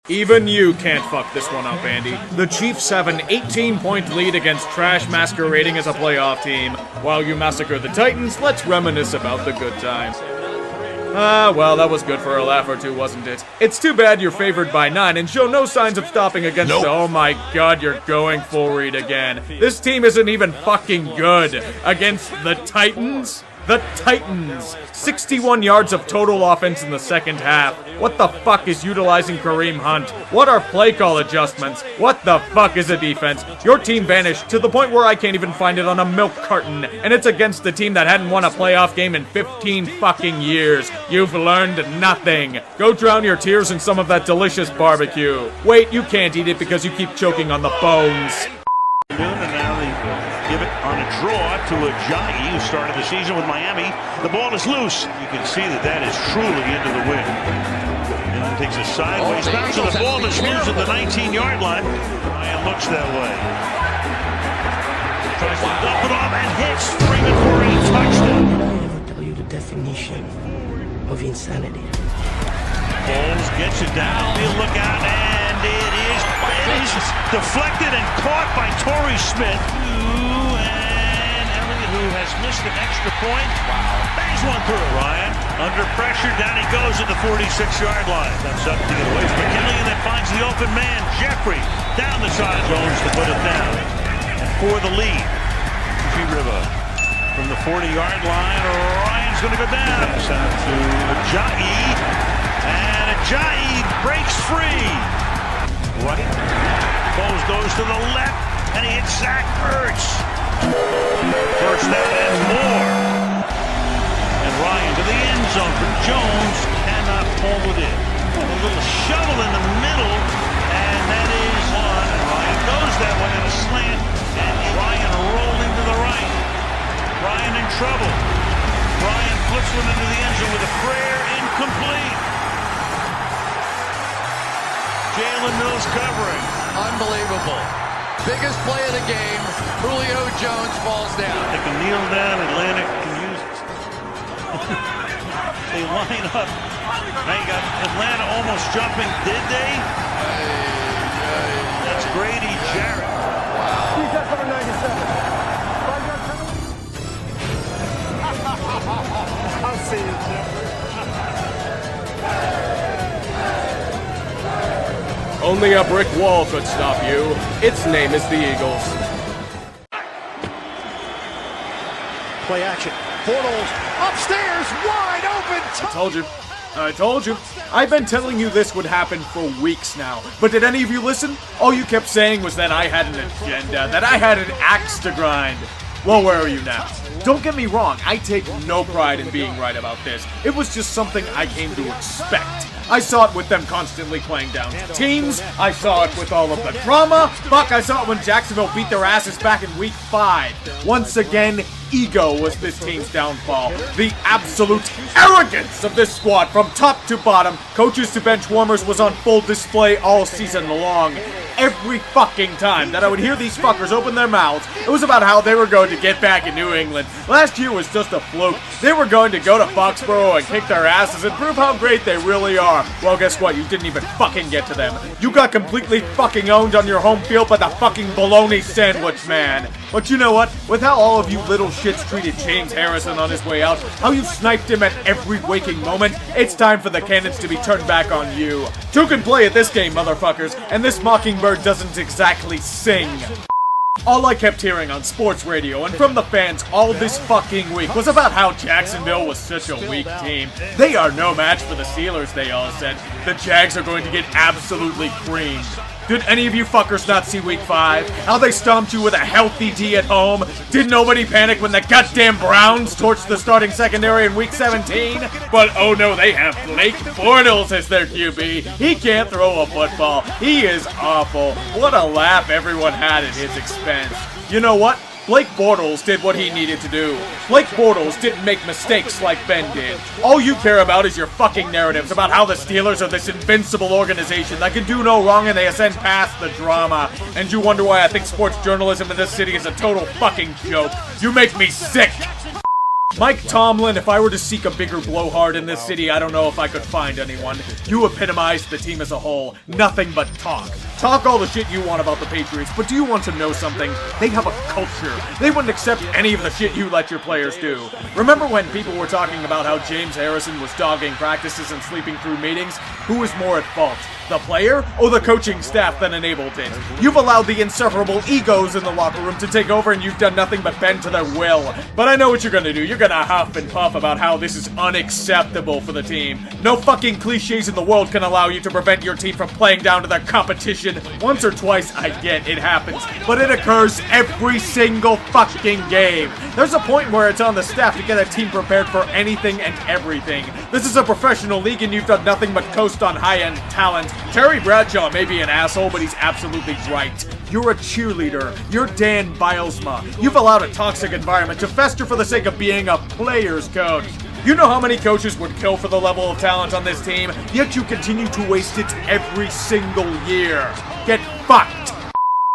Even you can't fuck this one up, Andy. The Chiefs have an 18-point lead against trash masquerading as a playoff team. While you massacre the Titans, let's reminisce about the good times. Well, that was good for a laugh or two, wasn't it? It's too bad you're favored by 9 and show no signs of stopping against Oh my god, you're going full read again. This team isn't even fucking good. Against the Titans? The Titans! 61 yards of total offense in the second half. What the fuck is utilizing Kareem Hunt? What are play call adjustments? What the fuck is a defense? Your team vanished to the point where I can't even find it on a milk carton, and it's against the team that hadn't won a playoff game in 15 fucking years. You've learned nothing. Go drown your tears in some of that delicious barbecue. Wait, you can't eat it because you keep choking on the bones. And now they give it on a draw to Ajayi, who started the season with Miami. The ball is loose. You can see that is truly into the wind. And it takes a sideways bounce, and the ball is loose at the 19-yard line. Ryan looks that way. Tries to dump it off and hits Freeman for a touchdown. Did I ever tell you the definition of insanity? Bowles gets it down. He'll look out, and it is deflected and caught by Torrey Smith. And Elliott, who has missed an extra point. Bangs one through. Ryan, under pressure, down he goes at the 46-yard line. That's up to get away from McKinley, and then finds the open man, Jeffrey, down the side. Jones to put it down. And for the lead, Riva from the 40-yard line. Ryan's going to go down. Pass out to Ajayi. And Ajayi breaks free. Right. Bowles goes to the left, and he hits Zach Ertz. First down and more. And Ryan to the end zone for Jones. Cannot pull it in. A little shovel in the middle, and that is one. And Ryan goes that way on a slant, and Ryan rolling to the right. Ryan in trouble. Ryan flips one into the end zone with a prayer, incomplete. Jalen Mills covering. Unbelievable. Biggest play of the game. Julio Jones falls down. They can kneel down. Atlanta can use it. They line up. Now you got Atlanta almost jumping. Did they? That's Grady Jarrett. Wow. He's at number 97. I'll see you, Jeffrey. Only a brick wall could stop you. Its name is the Eagles. Play action. Bortles upstairs, wide open. I told you. I've been telling you this would happen for weeks now. But did any of you listen? All you kept saying was that I had an agenda, that I had an axe to grind. Well, where are you now? Don't get me wrong, I take no pride in being right about this. It was just something I came to expect. I saw it with them constantly playing down to teams. I saw it with all of the drama. Fuck, I saw it when Jacksonville beat their asses back in week 5. Once again, ego was this team's downfall. The absolute arrogance of this squad from top to bottom, coaches to bench warmers, was on full display all season long. Every fucking time that I would hear these fuckers open their mouths, it was about how they were going to get back in New England. Last year was just a fluke. They were going to go to Foxborough and kick their asses and prove how great they really are. Well, guess what? You didn't even fucking get to them. You got completely fucking owned on your home field by the fucking bologna sandwich man. But you know what? With how all of you little shits treated James Harrison on his way out, how you sniped him at every waking moment, it's time for the cannons to be turned back on you. Two can play at this game, motherfuckers, and this mockingbird doesn't exactly sing. All I kept hearing on sports radio and from the fans all this fucking week was about how Jacksonville was such a weak team. They are no match for the Steelers, they all said. The Jags are going to get absolutely creamed. Did any of you fuckers not see week 5? How they stomped you with a healthy D at home? Did nobody panic when the goddamn Browns torched the starting secondary in week 17? But oh no, they have Blake Bortles as their QB. He can't throw a football. He is awful. What a laugh everyone had at his expense. You know what? Blake Bortles did what he needed to do. Blake Bortles didn't make mistakes like Ben did. All you care about is your fucking narratives about how the Steelers are this invincible organization that can do no wrong and they ascend past the drama. And you wonder why I think sports journalism in this city is a total fucking joke. You make me sick. Mike Tomlin, if I were to seek a bigger blowhard in this city, I don't know if I could find anyone. You epitomized the team as a whole. Nothing but talk. Talk all the shit you want about the Patriots, but do you want to know something? They have a culture. They wouldn't accept any of the shit you let your players do. Remember when people were talking about how James Harrison was dogging practices and sleeping through meetings? Who was more at fault? The player or the coaching staff that enabled it? You've allowed the insufferable egos in the locker room to take over and you've done nothing but bend to their will. But I know what you're gonna do. You're gonna huff and puff about how this is unacceptable for the team. No fucking cliches in the world can allow you to prevent your team from playing down to their competition. Once or twice, I get it happens, but it occurs every single fucking game. There's a point where it's on the staff to get a team prepared for anything and everything. This is a professional league and you've done nothing but coast on high-end talent. Terry Bradshaw may be an asshole, but he's absolutely right. You're a cheerleader. You're Dan Bilesma. You've allowed a toxic environment to fester for the sake of being a player's coach. You know how many coaches would kill for the level of talent on this team, yet you continue to waste it every single year. Get fucked!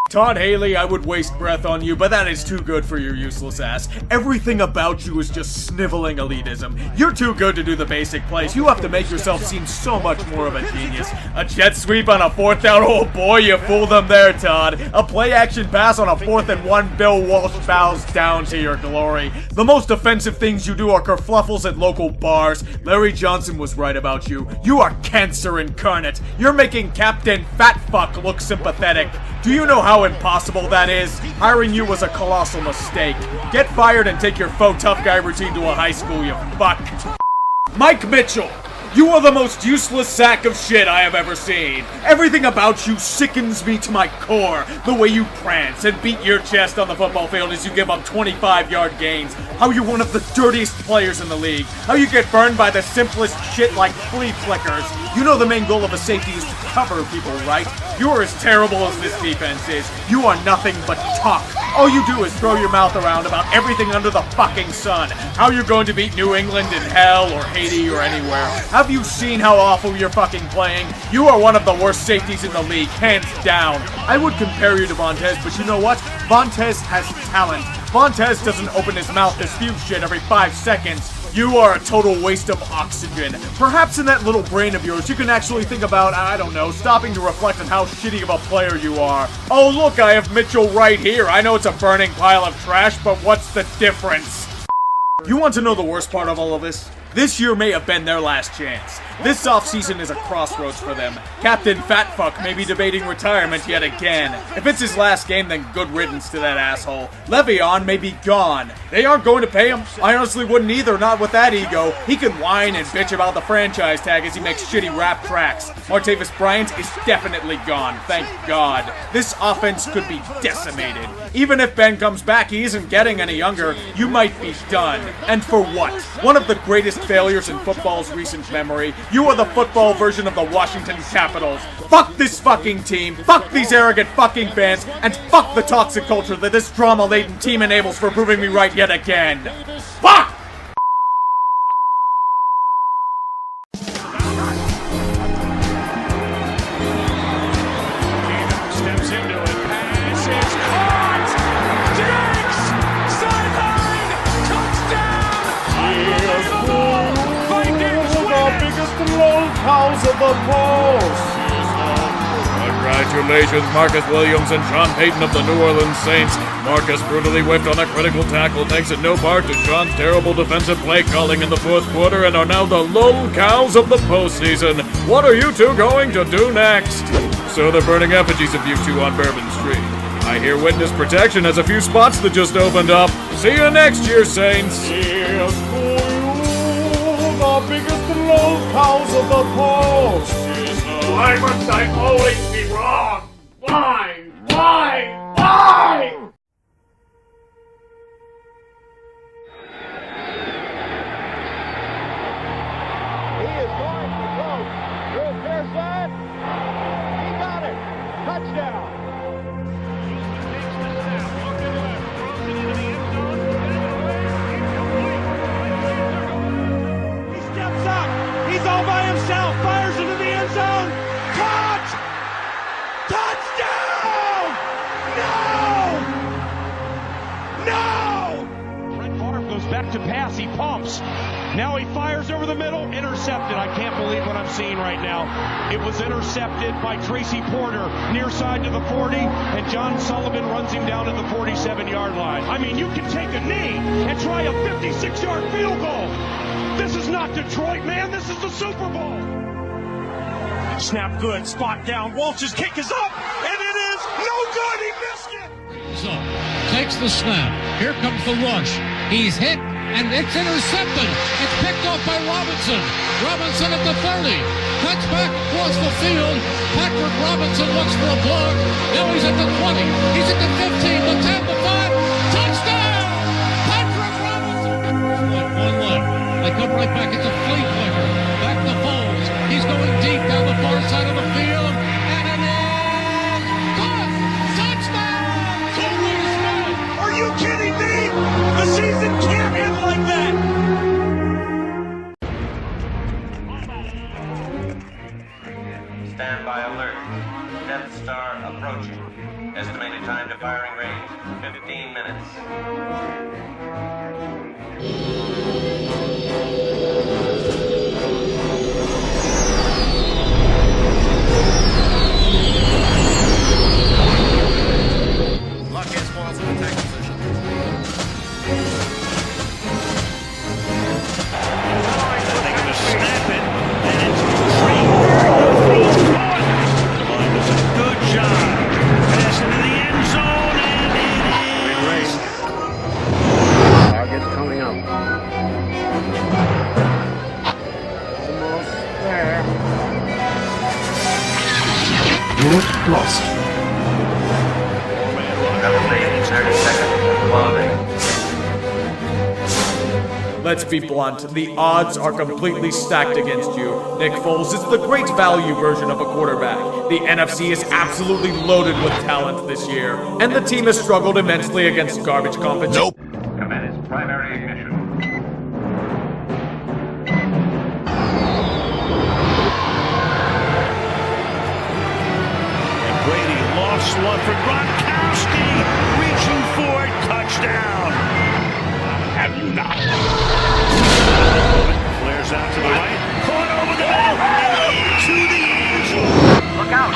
Todd Haley, I would waste breath on you, but that is too good for your useless ass. Everything about you is just sniveling elitism. You're too good to do the basic plays. You have to make yourself seem so much more of a genius. A jet sweep on a 4th down, oh boy, you fooled them there, Todd. A play-action pass on a 4th and 1, Bill Walsh bows down to your glory. The most offensive things you do are kerfluffles at local bars. Larry Johnson was right about you. You are cancer incarnate. You're making Captain Fatfuck look sympathetic. Do you know how impossible that is? Hiring you was a colossal mistake. Get fired and take your faux tough guy routine to a high school, you fuck. Mike Mitchell, you are the most useless sack of shit I have ever seen. Everything about you sickens me to my core. The way you prance and beat your chest on the football field as you give up 25-yard gains. How you're one of the dirtiest players in the league. How you get burned by the simplest shit like flea flickers. You know the main goal of a safety is to cover people, right? You are as terrible as this defense is. You are nothing but talk. All you do is throw your mouth around about everything under the fucking sun. How you're going to beat New England in hell or Haiti or anywhere. Have you seen how awful you're fucking playing? You are one of the worst safeties in the league, hands down. I would compare you to Vontaze, but you know what? Vontaze has talent. Vontaze doesn't open his mouth to spew shit every 5 seconds. You are a total waste of oxygen. Perhaps in that little brain of yours, you can actually think about, I don't know, stopping to reflect on how shitty of a player you are. Oh look, I have Mitchell right here. I know it's a burning pile of trash, but what's the difference? You want to know the worst part of all of this? This year may have been their last chance. This offseason is a crossroads for them. Captain Fatfuck may be debating retirement yet again. If it's his last game, then good riddance to that asshole. Le'Veon may be gone. They aren't going to pay him. I honestly wouldn't either, not with that ego. He can whine and bitch about the franchise tag as he makes shitty rap tracks. Martavis Bryant is definitely gone, thank God. This offense could be decimated. Even if Ben comes back, he isn't getting any younger. You might be done. And for what? One of the greatest failures in football's recent memory. You are the football version of the Washington Capitals. Fuck this fucking team, fuck these arrogant fucking fans, and fuck the toxic culture that this drama-laden team enables for proving me right yet again. Fuck! Steps into it, pass is caught! Diggs! Touchdown! The biggest lolcows of the post. Congratulations, Marcus Williams and Sean Payton of the New Orleans Saints. Marcus brutally whiffed on a critical tackle thanks in no part to Sean's terrible defensive play calling in the 4th quarter and are now the lolcows of the postseason. What are you two going to do next? So they're burning effigies of you two on Bourbon Street. I hear witness protection has a few spots that just opened up. See you next year, Saints. Here's for you, the biggest lolcows of the post. Why must I always be wrong? Why? Why? Why? He is going to throw. Drew Pearson. He got it. Touchdown. Takes the snap, looking left, throws it into the end zone, He steps up. He's all by himself. Fires into the end zone. Caught! Touchdown! No! No! Brett Favre goes back to pass. He Now he fires over the middle, intercepted. I can't believe what I'm seeing right now. It was intercepted by Tracy Porter, near side to the 40, and John Sullivan runs him down to the 47-yard line. I mean, you can take a knee and try a 56-yard field goal. This is not Detroit, man. This is the Super Bowl. Snap good, spot down. Walsh's kick is up, and it is no good. He missed it. So, takes the snap. Here comes the rush. He's hit, and it's intercepted. It's picked off by Robinson. Robinson at the 30. Cuts back across the field. Patrick Robinson looks for a block. Now he's at the 20. He's at the 15, the 10, the 5. Touchdown! Patrick Robinson! One left. They come right back. It's a flea flicker. Back to Foles. He's going deep down the far side of the field. And it is good! Touchdown! Torrey Smith! Are you kidding me? The season can't end like that. Stand by alert. Death Star approaching. Estimated time to firing range, 15 minutes. Lock in spoils in attack position. They're going to snap it, and it's Tree. Line does a good job. Pass into the end zone, and it is. Target coming up. Almost there. Unit lost. Remaining 30 seconds. Closing. Let's be blunt, the odds are completely stacked against you. Nick Foles is the great value version of a quarterback. The NFC is absolutely loaded with talent this year, and the team has struggled immensely against garbage competition. Commence primary ignition. And Brady lost one for Gronkowski. Reaching for it. Touchdown. Have you not? Flares out to the right. Caught over the middle. And to the end zone. Look out!